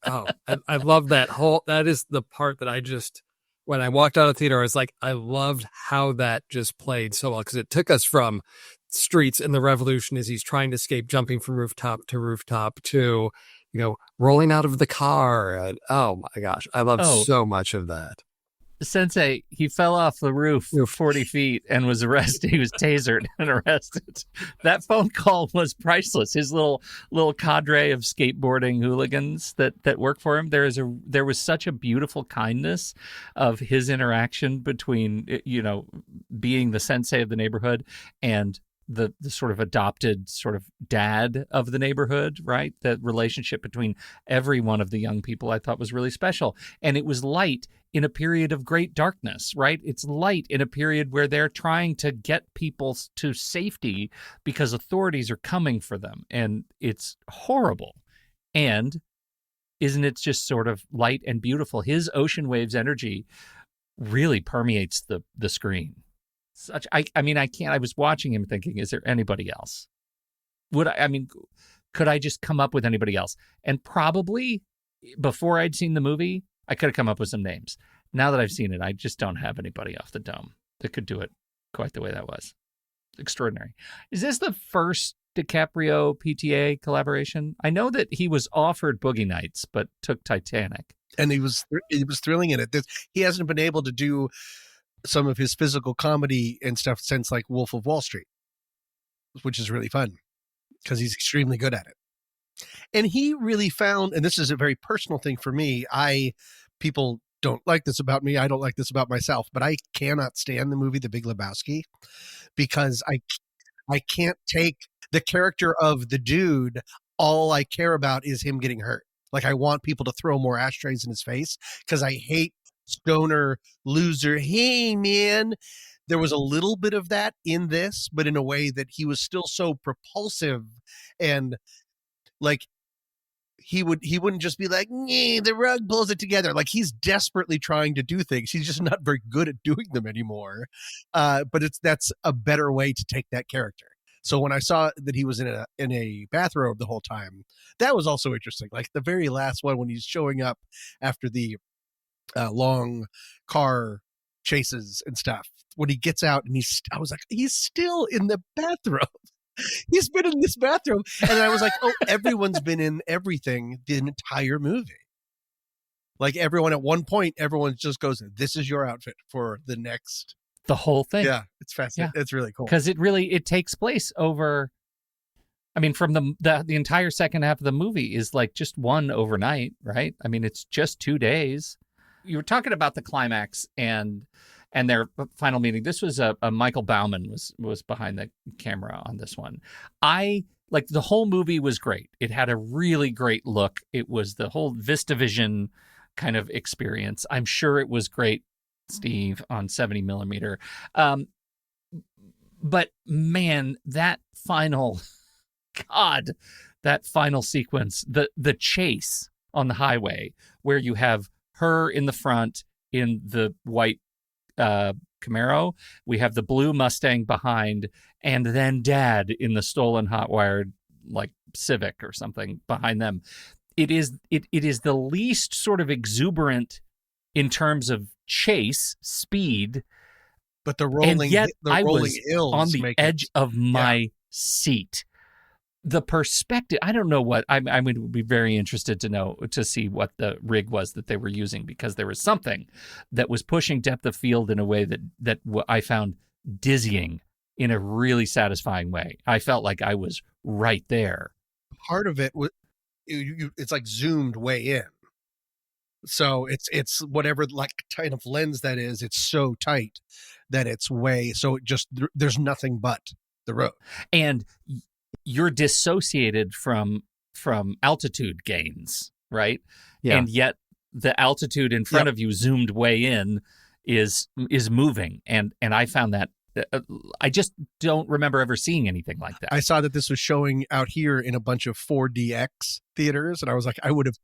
I love that is the part that I just, when I walked out of the theater, I was like, I loved how that just played so well, because it took us from streets and the revolution as he's trying to escape, jumping from rooftop to, rolling out of the car. And, oh my gosh, I love so much of that. Sensei, he fell off the roof 40 feet and was arrested. He was tasered and arrested. That phone call was priceless. His little cadre of skateboarding hooligans that work for him. There was such a beautiful kindness of his interaction between, being the sensei of the neighborhood and the sort of adopted sort of dad of the neighborhood, right? The relationship between every one of the young people I thought was really special. And it was light in a period of great darkness, right? It's light in a period where they're trying to get people to safety because authorities are coming for them. And it's horrible. And isn't it just sort of light and beautiful? His ocean waves energy really permeates the screen. I was watching him thinking, is there anybody else? Could I just come up with anybody else? And probably before I'd seen the movie, I could have come up with some names. Now that I've seen it, I just don't have anybody off the dome that could do it quite the way that was. Extraordinary. Is this the first DiCaprio PTA collaboration? I know that he was offered Boogie Nights, but took Titanic. And he was thrilling in it. He hasn't been able to do some of his physical comedy and stuff since like Wolf of Wall Street, which is really fun because he's extremely good at it. And he really found, and this is a very personal thing for me, people don't like this about me, I don't like this about myself, but I cannot stand the movie The Big Lebowski because I can't take the character of the dude. All I care about is him getting hurt. Like, I want people to throw more ashtrays in his face because I hate stoner loser. Hey man, there was a little bit of that in this, but in a way that he was still so propulsive, and like he wouldn't just be like, the rug pulls it together. Like, he's desperately trying to do things. He's just not very good at doing them anymore. But that's a better way to take that character. So when I saw that he was in a bathrobe the whole time, that was also interesting. Like the very last one, when he's showing up after the long car chases and stuff, when he gets out and I was like, he's still in the bathrobe. He's been in this bathroom. And I was like, oh, everyone's been in everything the entire movie. Like, everyone at one point, everyone just goes, this is your outfit for the whole thing. Yeah, it's fascinating. Yeah. It's really cool. Because it takes place over, from the entire second half of the movie is like just one overnight, right? It's just 2 days. You were talking about the climax and their final meeting. This was a Michael Bauman was behind the camera on this one. The whole movie was great. It had a really great look. It was the whole VistaVision kind of experience. I'm sure it was great, Steve, on 70 millimeter. But man, that final sequence, the chase on the highway where you have her in the front in the white Camaro, we have the blue Mustang behind, and then Dad in the stolen hot wired like Civic or something behind them. It is the least sort of exuberant in terms of chase speed, but the rolling, and yet the I rolling was hills on the edge of my seat. The perspective, I don't know what, I would be very interested to see what the rig was that they were using, because there was something that was pushing depth of field in a way that I found dizzying in a really satisfying way. I felt like I was right there. Part of it was, it's like zoomed way in. So it's whatever like kind of lens that is, it's so tight that it's way, so it just, there's nothing but the road. And you're dissociated from altitude gains, right? Yeah. And yet the altitude in front of you, zoomed way in, is moving. And I found that I just don't remember ever seeing anything like that. I saw that this was showing out here in a bunch of 4DX theaters, and I was like, I would have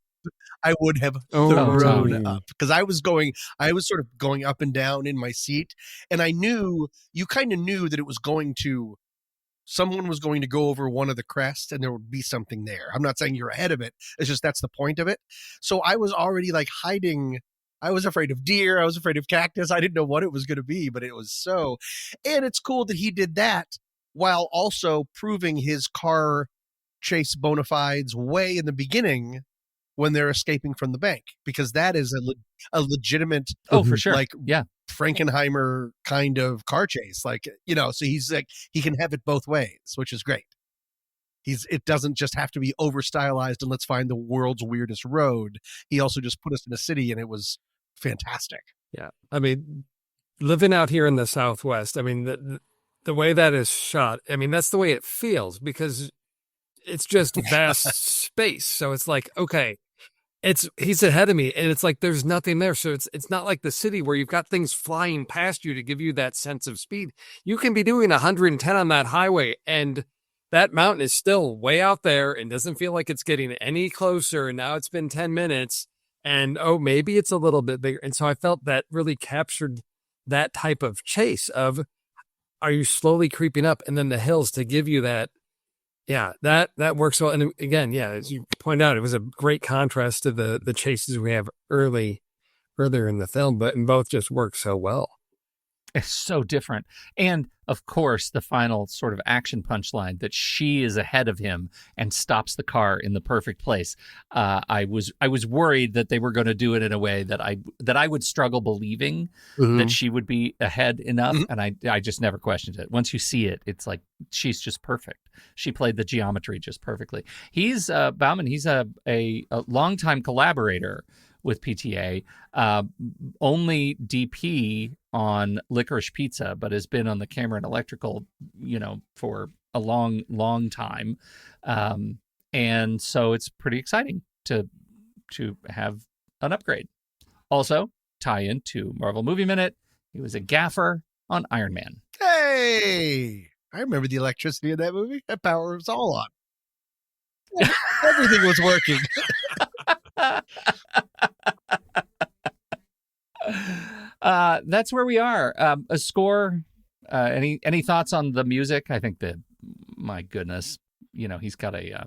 thrown up, because I was sort of going up and down in my seat, and you kind of knew that it was someone was going to go over one of the crests and there would be something there. I'm not saying you're ahead of it. It's just, that's the point of it. So I was already like hiding. I was afraid of deer. I was afraid of cactus. I didn't know what it was going to be, but it was so, and it's cool that he did that while also proving his car chase bona fides way in the beginning when they're escaping from the bank, because that is a legitimate, for sure, like, Frankenheimer kind of car chase, like, so he's like, he can have it both ways, which is great. It doesn't just have to be over stylized and let's find the world's weirdest road. He also just put us in a city, and it was fantastic. Yeah. I mean, living out here in the Southwest, I mean, the way that is shot, I mean, that's the way it feels, because it's just vast space. So it's like, okay, he's ahead of me, and it's like there's nothing there. So it's not like the city where you've got things flying past you to give you that sense of speed. You can be doing 110 on that highway, and that mountain is still way out there and doesn't feel like it's getting any closer. And now it's been 10 minutes, and maybe it's a little bit bigger. And so I felt that really captured that type of chase of, are you slowly creeping up, and then the hills to give you that. Yeah, that works well. And again, as you point out, it was a great contrast to the chases we have earlier in the film, but both just work so well. It's so different. And of course, the final sort of action punchline that she is ahead of him and stops the car in the perfect place. I was worried that they were going to do it in a way that I would struggle believing that she would be ahead enough. And I just never questioned it. Once you see it, it's like, she's just perfect. She played the geometry just perfectly. He's Bauman. He's a longtime collaborator with PTA, only DP on Licorice Pizza, but has been on the camera and electrical, for a long, long time. And so it's pretty exciting to have an upgrade. Also, tie into Marvel Movie Minute, he was a gaffer on Iron Man. Hey, I remember the electricity in that movie. That power was all on. Everything was working. That's where we are. A score. Any thoughts on the music? I think that, my goodness, he's got a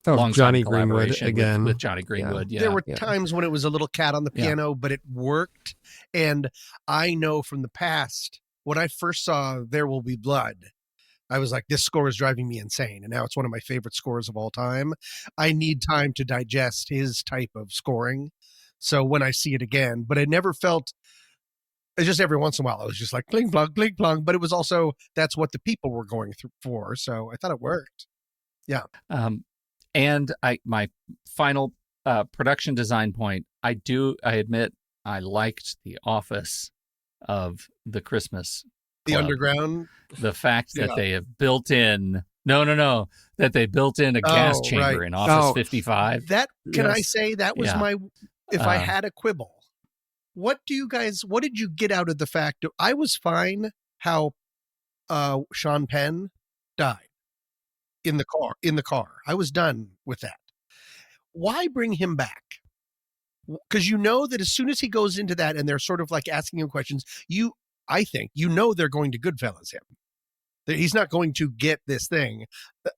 long Johnny Greenwood again with Johnny Greenwood. Yeah. There were times when it was a little cat on the piano, but it worked. And I know from the past, when I first saw There Will Be Blood, I was like, this score is driving me insane. And now it's one of my favorite scores of all time. I need time to digest his type of scoring. So when I see it again, but I never felt, it's just every once in a while, I was just like, bling, plong, bling, plong. But it was also, that's what the people were going through for. So I thought it worked. Yeah. And my final production design point, I admit, I liked the office of the Christmas The Club. underground. The fact that they have built in, that they built in a gas chamber in Office 55. That, can I say, that was if I had a quibble, what did you get out of the fact that I was fine how Sean Penn died in the car. I was done with that. Why bring him back? Because you know that as soon as he goes into that and they're sort of like asking him questions, I think they're going to Goodfellas him. That he's not going to get this thing.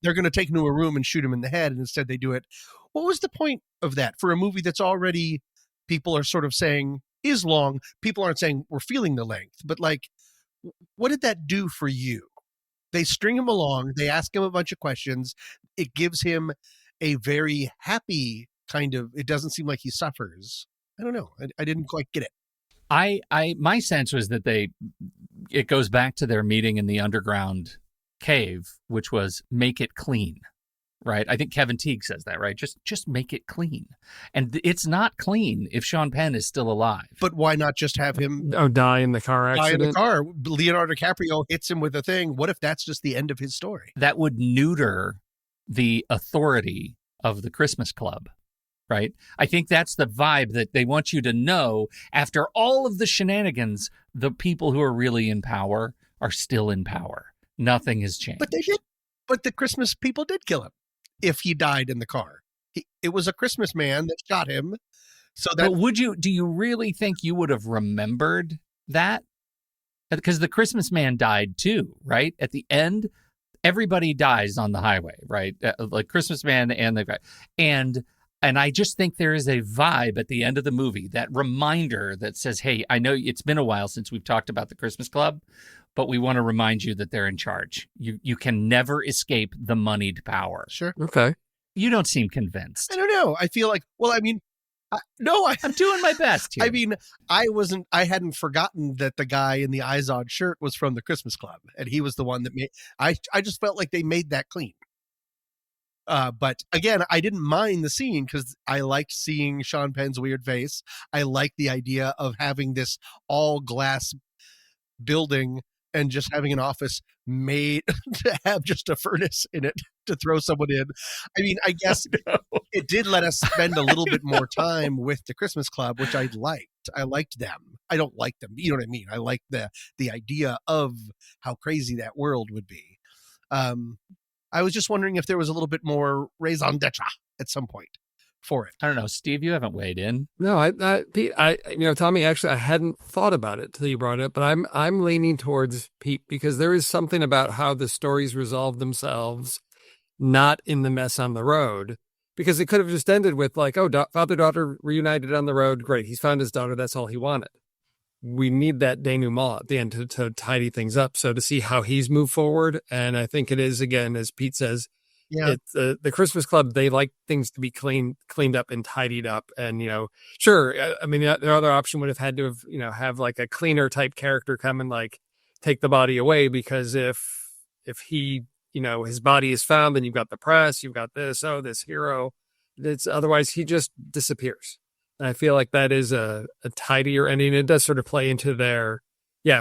They're going to take him to a room and shoot him in the head, and instead they do it. What was the point of that for a movie that's already, people are sort of saying is long? People aren't saying we're feeling the length, but like, what did that do for you? They string him along. They ask him a bunch of questions. It gives him a very happy kind of, it doesn't seem like he suffers. I don't know. I didn't quite get it. My sense was that it goes back to their meeting in the underground cave, which was make it clean, right? I think Kevin Teague says that, right? Just make it clean. And it's not clean if Sean Penn is still alive. But why not just have him die in the car accident? Die in the car. Leonardo DiCaprio hits him with a thing. What if that's just the end of his story? That would neuter the authority of the Christmas Club. Right? I think that's the vibe that they want you to know. After all of the shenanigans, the people who are really in power are still in power. Nothing has changed. But the Christmas people did kill him if he died in the car. It was a Christmas man that shot him. But do you really think you would have remembered that? Because the Christmas man died too, right? At the end, everybody dies on the highway, right? Like Christmas man and I just think there is a vibe at the end of the movie, that reminder that says, hey, I know it's been a while since we've talked about the Christmas Club, but we want to remind you that they're in charge. You can never escape the moneyed power. Sure. Okay. You don't seem convinced. I don't know. I feel like, I'm doing my best here. I mean, I hadn't forgotten that the guy in the Izod shirt was from the Christmas Club, and he was the one that I just felt like they made that clean. But again, I didn't mind the scene because I liked seeing Sean Penn's weird face. I liked the idea of having this all glass building and just having an office made to have just a furnace in it to throw someone in. I mean, I guess it did let us spend a little bit more time with the Christmas Club, which I liked. I liked them. I don't like them. You know what I mean? I liked the idea of how crazy that world would be. I was just wondering if there was a little bit more raison d'etre at some point for it. I don't know, Steve, you haven't weighed in. No, Pete, Tommy, actually, I hadn't thought about it till you brought it up, but I'm leaning towards Pete because there is something about how the stories resolve themselves, not in the mess on the road, because it could have just ended with like, father-daughter reunited on the road. Great. He's found his daughter. That's all he wanted. We need that denouement at the end to tidy things up. So to see how he's moved forward. And I think it is, again, as Pete says, it's the Christmas Club. They like things to be cleaned up and tidied up. And, sure. I mean, the other option would have had to have like a cleaner type character come and like take the body away, because if he, his body is found, then you've got the press, you've got this hero. Otherwise he just disappears. And I feel like that is a tidier ending. It does sort of play into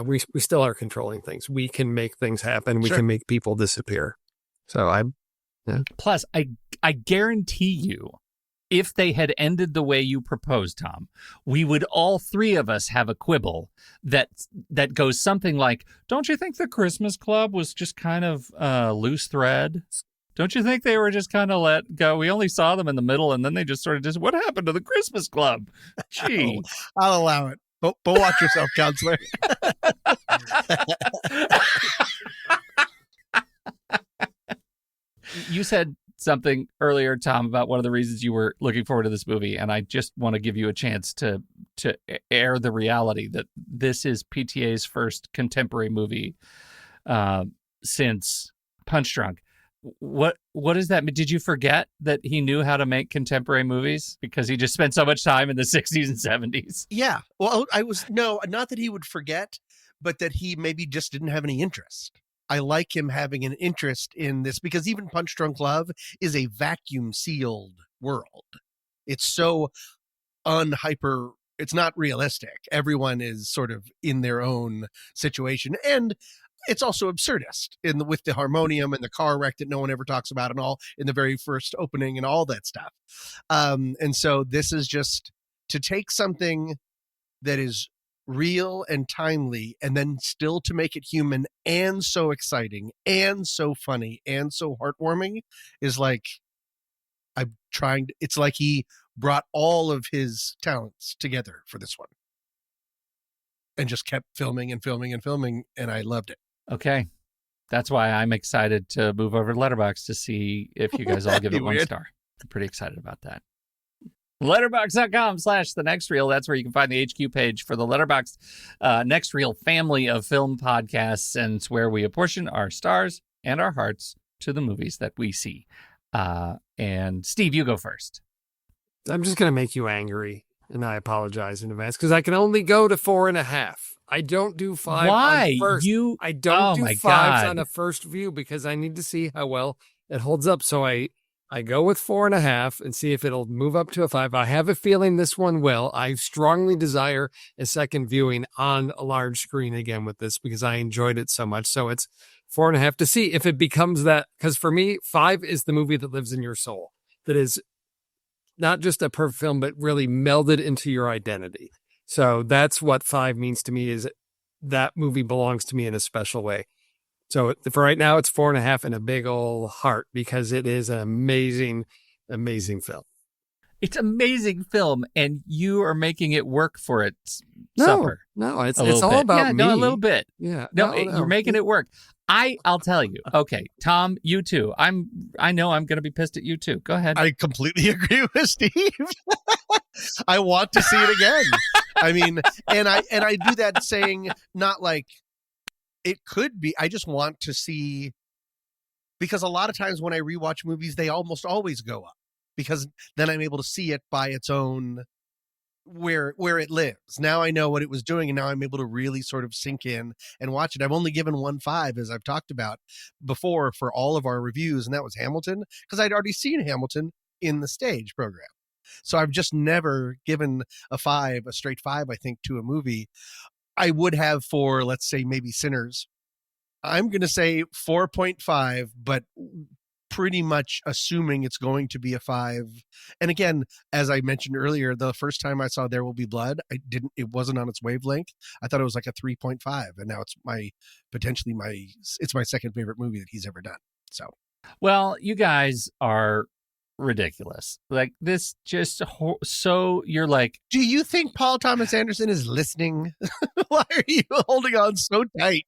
we still are controlling things. We can make things happen. We can make people disappear. So Plus, I guarantee you, if they had ended the way you proposed, Tom, we would all three of us have a quibble that goes something like, don't you think the Christmas Club was just kind of loose thread? Don't you think they were just kind of let go? We only saw them in the middle, and then they just sort of what happened to the Christmas Club? Gee. I'll allow it. But watch yourself, counselor. You said something earlier, Tom, about one of the reasons you were looking forward to this movie, and I just want to give you a chance to air the reality that this is PTA's first contemporary movie since Punch Drunk. What does that mean? Did you forget that he knew how to make contemporary movies because he just spent so much time in the 60s and 70s? Yeah. Well, not that he would forget, but that he maybe just didn't have any interest. I like him having an interest in this because even Punch Drunk Love is a vacuum sealed world. It's so unhyper. It's not realistic. Everyone is sort of in their own situation. And it's also absurdist with the harmonium and the car wreck that no one ever talks about and all in the very first opening and all that stuff. And so this is just to take something that is real and timely and then still to make it human and so exciting and so funny and so heartwarming is like, it's like he brought all of his talents together for this one and just kept filming and filming and filming, and I loved it. Okay. That's why I'm excited to move over to Letterboxd to see if you guys all give it 1 star. I'm pretty excited about that. Letterboxd.com/The Next Reel. That's where you can find the HQ page for the Letterboxd Next Reel family of film podcasts, and it's where we apportion our stars and our hearts to the movies that we see. And Steve, you go first. I'm just going to make you angry, and I apologize in advance because I can only go to 4.5. I don't do 5. Why? On first. I don't do 5s on a first view because I need to see how well it holds up. So I go with 4.5 and see if it'll move up to a 5. I have a feeling this one will. I strongly desire a second viewing on a large screen again with this because I enjoyed it so much. So it's 4.5 to see if it becomes that. Because for me, 5 is the movie that lives in your soul. That is not just a perfect film, but really melded into your identity. So that's what 5 means to me, is that movie belongs to me in a special way. So for right now, it's 4.5 and a big old heart because it is an amazing, amazing film. It's an amazing film, and you are making it work for its No, supper. no, it's A little all bit. about Yeah, me. no, a little bit. Yeah, No, you're making it work. I'll tell you. Okay, Tom, you too. I know I'm going to be pissed at you too. Go ahead. I completely agree with Steve. I want to see it again. I mean, and I do that saying not like it could be. I just want to see, because a lot of times when I rewatch movies, they almost always go up because then I'm able to see it by its own where it lives. Now I know what it was doing, and now I'm able to really sort of sink in and watch it. I've only given 1 5, as I've talked about before, for all of our reviews, and that was Hamilton, because I'd already seen Hamilton in the stage program. So I've just never given a straight 5, I think, to a movie. I would have for, let's say, maybe Sinners. I'm going to say 4.5, but pretty much assuming it's going to be a 5. And again, as I mentioned earlier, the first time I saw There Will Be Blood, it wasn't on its wavelength. I thought it was like a 3.5, and now it's it's my second favorite movie that he's ever done. So, well, you guys are ridiculous. Like this, just so you're like, do you think Paul Thomas Anderson is listening? Why are you holding on so tight?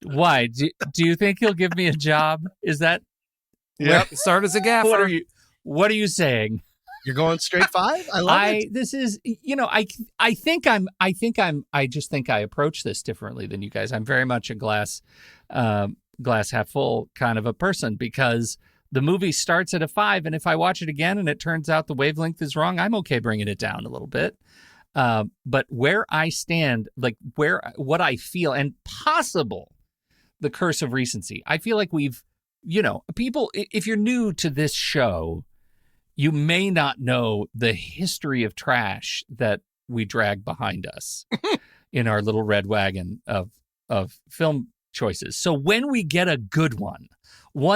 Why? Do you think he'll give me a job? Is that? Yep. Start as a gaffer. What are you saying? You're going straight 5? I love it. This is, I just think I approach this differently than you guys. I'm very much a glass half full kind of a person, because the movie starts at a 5, and if I watch it again and it turns out the wavelength is wrong, I'm okay bringing it down a little bit. But where I stand, like what I feel, and possible the curse of recency, I feel like we've, people, if you're new to this show, you may not know the history of trash that we drag behind us in our little red wagon of film choices. So when we get a good one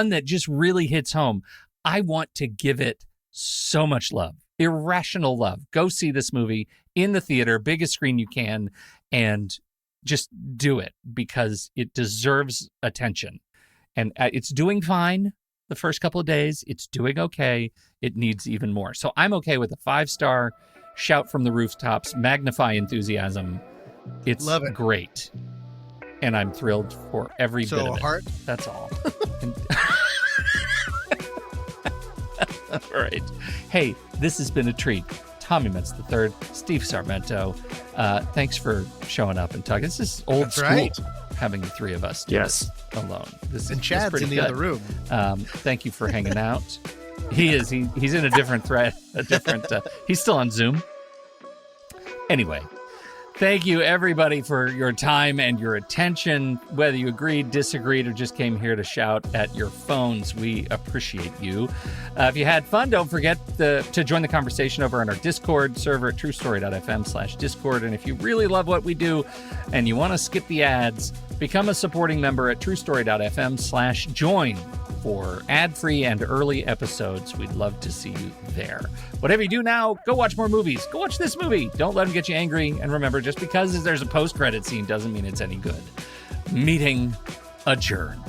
that just really hits home, I want to give it so much love, irrational love. Go see this movie in the theater, biggest screen you can, and just do it because it deserves attention. And it's doing fine the first couple of days. It's doing okay. It needs even more. So I'm okay with a 5-star shout from the rooftops, magnify enthusiasm. It's Love it. Great. And I'm thrilled for every bit of it. Heart? That's all. All right. Hey, this has been a treat. Tommy Metz III, Steve Sarmento. Thanks for showing up and talking. This is old That's school. right. Having the three of us do this alone. And Chad's in the other room. Thank you for hanging out. He is. He's in a different thread. He's still on Zoom. Anyway, thank you, everybody, for your time and your attention. Whether you agreed, disagreed, or just came here to shout at your phones, we appreciate you. If you had fun, don't forget to join the conversation over on our Discord server at truestory.fm/Discord. And if you really love what we do and you want to skip the ads, become a supporting member at truestory.fm/join. for ad-free and early episodes. We'd love to see you there. Whatever you do now, go watch more movies. Go watch this movie. Don't let them get you angry. And remember, just because there's a post-credit scene doesn't mean it's any good. Meeting adjourned.